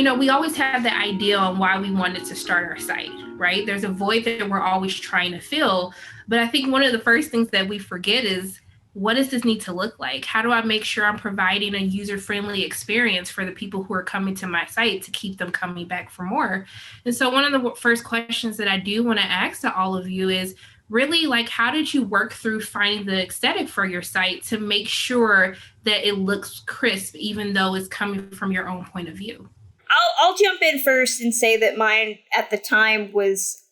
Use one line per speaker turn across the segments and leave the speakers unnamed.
we always have the idea on why we wanted to start our site, right? There's a void that we're always trying to fill. But I think one of the first things that we forget is, what does this need to look like? How do I make sure I'm providing a user-friendly experience for the people who are coming to my site to keep them coming back for more? And so one of the first questions that I do want to ask to all of you is, really, like, how did you work through finding the aesthetic for your site to make sure that it looks crisp, even though it's coming from your own point of view?
I'll jump in first and say that mine at the time was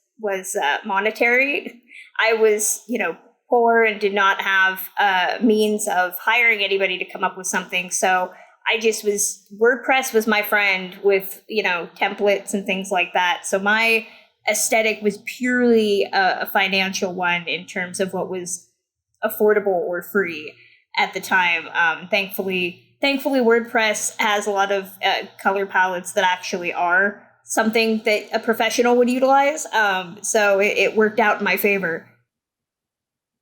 monetary. I was, poor and did not have means of hiring anybody to come up with something. So WordPress was my friend with, templates and things like that. So my aesthetic was purely a financial one in terms of what was affordable or free at the time. Thankfully, WordPress has a lot of color palettes that actually are something that a professional would utilize. So it worked out in my favor.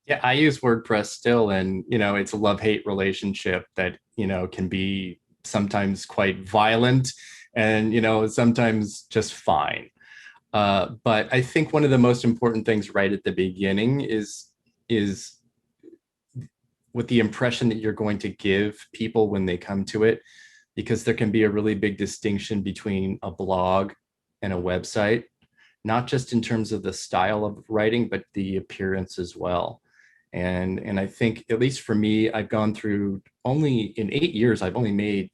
Yeah, I use WordPress still, and it's a love-hate relationship that can be sometimes quite violent, and sometimes just fine. But I think one of the most important things right at the beginning is with the impression that you're going to give people when they come to it, because there can be a really big distinction between a blog and a website, not just in terms of the style of writing, but the appearance as well. And I think, at least for me, I've gone through, only in 8 years, I've only made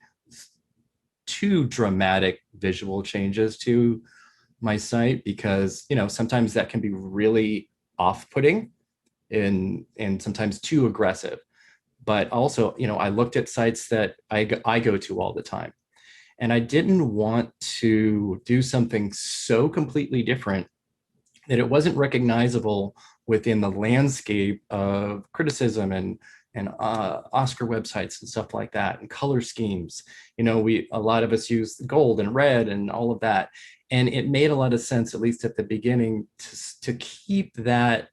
2 dramatic visual changes to my site, because sometimes that can be really off-putting and sometimes too aggressive. But also, I looked at sites that I go to all the time, and I didn't want to do something so completely different that it wasn't recognizable within the landscape of criticism and Oscar websites and stuff like that, and color schemes. A lot of us use gold and red and all of that, and it made a lot of sense, at least at the beginning, to keep that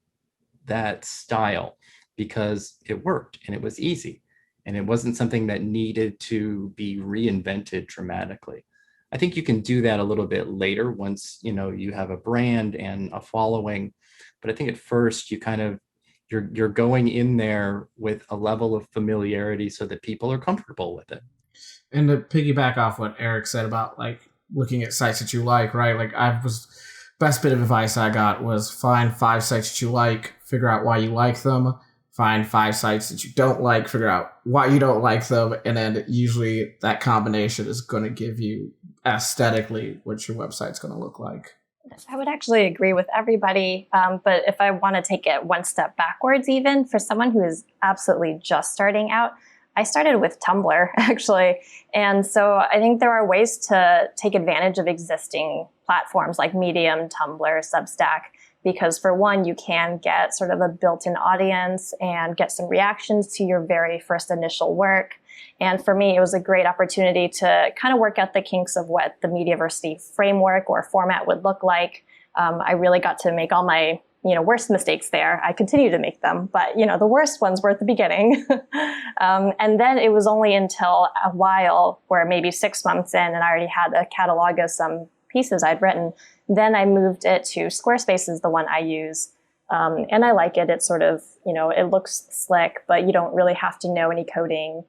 style, because it worked and it was easy, and it wasn't something that needed to be reinvented dramatically. I think you can do that a little bit later once you have a brand and a following, but I think at first you're going in there with a level of familiarity so that people are comfortable with it.
And to piggyback off what Eric said about like looking at sites that you like, right? Like best bit of advice I got was find 5 sites that you like, figure out why you like them, find 5 sites that you don't like, figure out why you don't like them, and then usually that combination is going to give you aesthetically what your website's going to look like.
I would actually agree with everybody, but if I want to take it one step backwards, even for someone who is absolutely just starting out, I started with Tumblr, actually. And so I think there are ways to take advantage of existing platforms like Medium, Tumblr, Substack, because for one, you can get sort of a built-in audience and get some reactions to your very first initial work. And for me, it was a great opportunity to kind of work out the kinks of what the Mediaversity framework or format would look like. I really got to make all my worst mistakes there. I continue to make them, but the worst ones were at the beginning. And then it was only until a while, where maybe 6 months in, and I already had a catalog of some pieces I'd written, then I moved it to Squarespace, is the one I use. And I like it. It's sort of, it looks slick, but you don't really have to know any coding.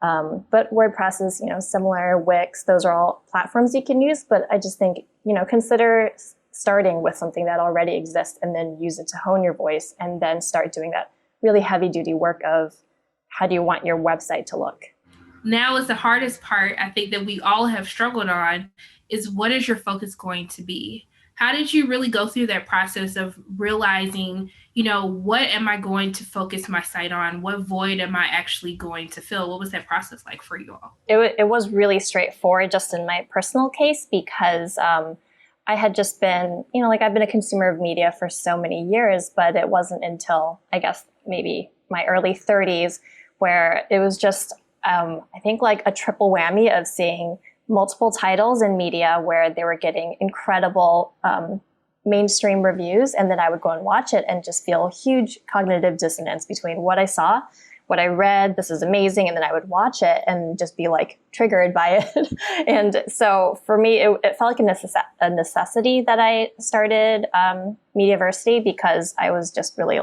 But WordPress is, similar, Wix, those are all platforms you can use. But I just think, consider starting with something that already exists and then use it to hone your voice, and then start doing that really heavy duty work of how do you want your website to look.
Now is the hardest part, I think, that we all have struggled on, is what is your focus going to be? How did you really go through that process of realizing, what am I going to focus my site on? What void am I actually going to fill? What was that process like for you all?
It was really straightforward just in my personal case, because I had just been, I've been a consumer of media for so many years, but it wasn't until, I guess, maybe my early 30s where it was just, I think, like a triple whammy of seeing multiple titles in media where they were getting incredible mainstream reviews, and then I would go and watch it and just feel huge cognitive dissonance between what I saw, what I read, this is amazing. And then I would watch it and just be like triggered by it. And so for me, it felt like a necessity that I started Mediaversity, because I was just really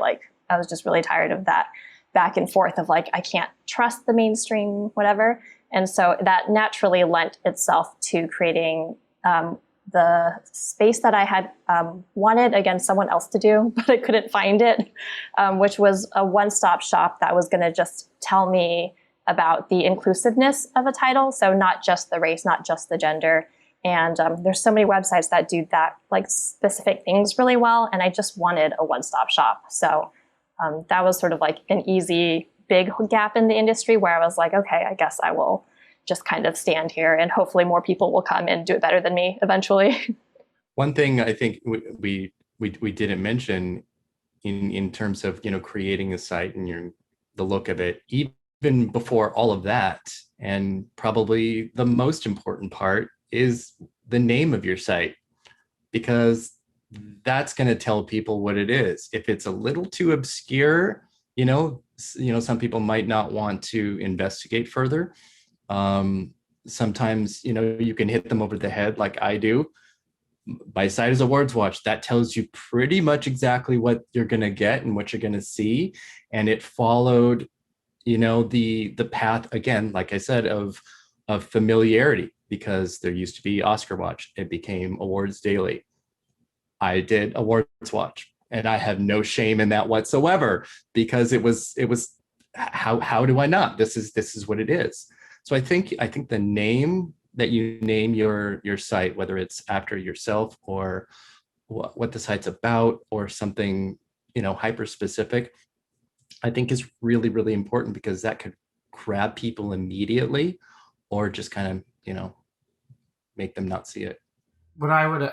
tired of that back and forth of like, I can't trust the mainstream, whatever. And so that naturally lent itself to creating the space that I had wanted, again, someone else to do, but I couldn't find it, which was a one-stop shop that was going to just tell me about the inclusiveness of a title. So not just the race, not just the gender. And there's so many websites that do that, like specific things really well. And I just wanted a one-stop shop. So that was sort of like an easy, big gap in the industry where I was like, okay, I guess I will just kind of stand here and hopefully more people will come and do it better than me eventually.
One thing I think we didn't mention in terms of, you know, creating a site and the look of it, even before all of that, and probably the most important part is the name of your site, because that's going to tell people what it is. If it's a little too obscure, you know, some people might not want to investigate further. Sometimes, you know, you can hit them over the head like I do. My site is Awards Watch. That tells you pretty much exactly what you're going to get and what you're going to see. And it followed, you know, the path, again, like I said, of familiarity, because there used to be Oscar Watch. It became Awards Daily. I did Awards Watch, and I have no shame in that whatsoever, because it was how do I not? This is what it is. So I think the name that you name your site, whether it's after yourself or what the site's about or something, you know, hyper specific, I think is really, really important, because that could grab people immediately or just kind of, you know, make them not see it.
What I would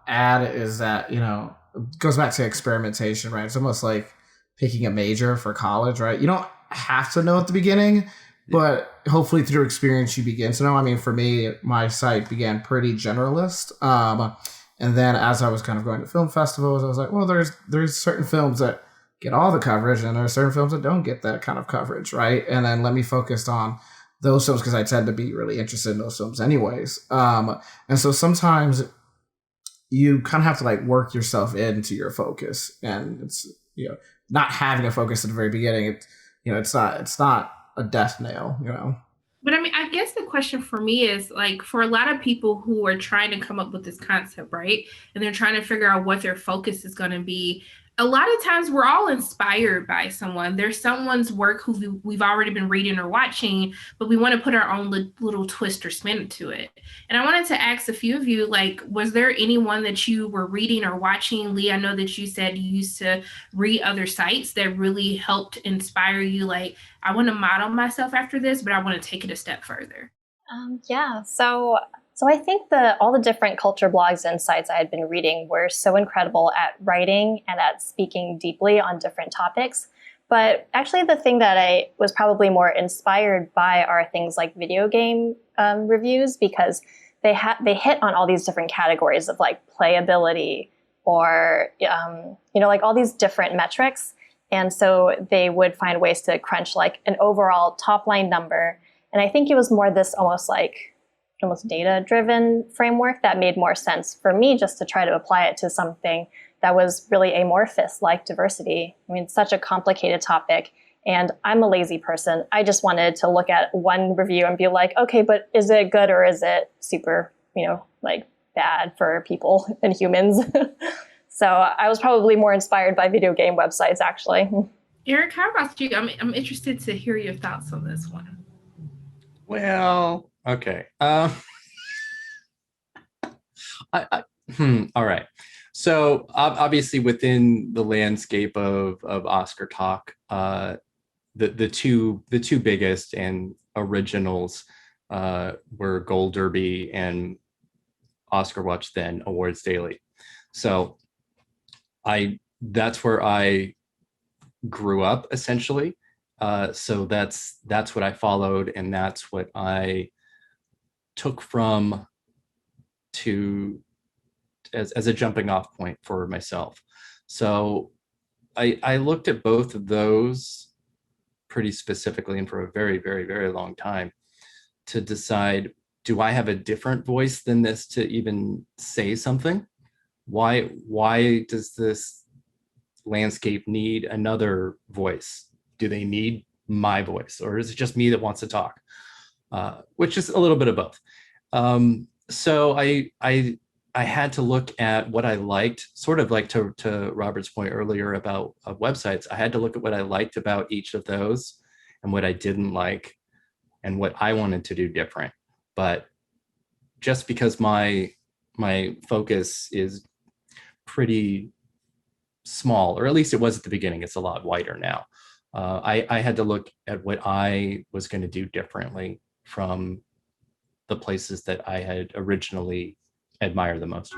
add is that, you know, it goes back to experimentation, right? It's almost like picking a major for college, right? You don't have to know at the beginning, but hopefully through experience you begin to know. I mean, for me, my site began pretty generalist. And then as I was kind of going to film festivals, I was like, well, there's certain films that get all the coverage and there are certain films that don't get that kind of coverage, right? And then let me focus on those films, because I tend to be really interested in those films anyways. And so sometimes you kind of have to like work yourself into your focus, and it's, you know, not having a focus at the very beginning. It's, you know, it's not a death nail, you know.
But I mean, I guess the question for me is like, for a lot of people who are trying to come up with this concept, right? And they're trying to figure out what their focus is going to be. A lot of times we're all inspired by someone. There's someone's work who we've already been reading or watching, but we want to put our own little twist or spin to it. And I wanted to ask a few of you, like, was there anyone that you were reading or watching? Lee, I know that you said you used to read other sites that really helped inspire you. Like, I want to model myself after this, but I want to take it a step further.
Yeah. So I think all the different culture blogs and sites I had been reading were so incredible at writing and at speaking deeply on different topics. But actually the thing that I was probably more inspired by are things like video game reviews, because they hit on all these different categories of like playability or, you know, like all these different metrics. And so they would find ways to crunch like an overall top line number. And I think it was more this almost data-driven framework that made more sense for me, just to try to apply it to something that was really amorphous, like diversity. I mean, it's such a complicated topic, and I'm a lazy person. I just wanted to look at one review and be like, okay, but is it good or is it super, you know, like bad for people and humans? So I was probably more inspired by video game websites, actually.
Eric, how about you? I'm interested to hear your thoughts on this one.
Well, okay. All right. So obviously within the landscape of Oscar talk, the two biggest and originals were Gold Derby and Oscar Watch, then Awards Daily. So that's where I grew up essentially. So that's what I followed, and that's what I took from as a jumping off point for myself. So I looked at both of those pretty specifically and for a very, very, very long time to decide, do I have a different voice than this to even say something? Why does this landscape need another voice? Do they need my voice, or is it just me that wants to talk? Which is a little bit of both. So I had to look at what I liked, sort of like to Robert's point earlier about websites. I had to look at what I liked about each of those and what I didn't like and what I wanted to do different. But just because my focus is pretty small, or at least it was at the beginning, it's a lot wider now. I had to look at what I was going to do differently from the places that I had originally admired the most.